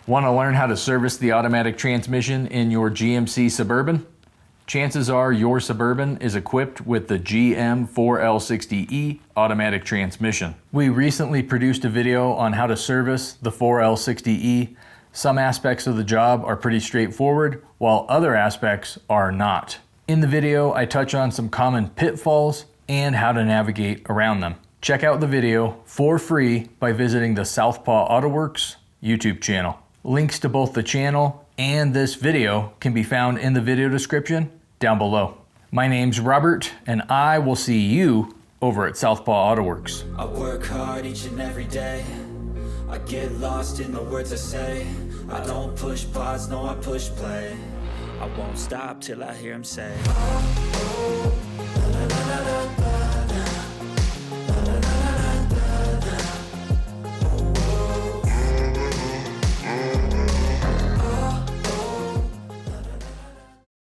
Want to learn how to service the automatic transmission in your GMC Suburban? Chances are your Suburban is equipped with the GM 4L60E automatic transmission. We recently produced a video on how to service the 4L60E. Some aspects of the job are pretty straightforward, while other aspects are not. In the video, I touch on some common pitfalls and how to navigate around them. Check out the video for free by visiting the Southpaw Autoworks YouTube channel. Links to both the channel and this video can be found in the video description down below. My name's Robert, and I will see you over at Southpaw Autoworks. I work hard each and every day. I get lost in the words I say. I don't push pause, no, I push play. I won't stop till I hear him say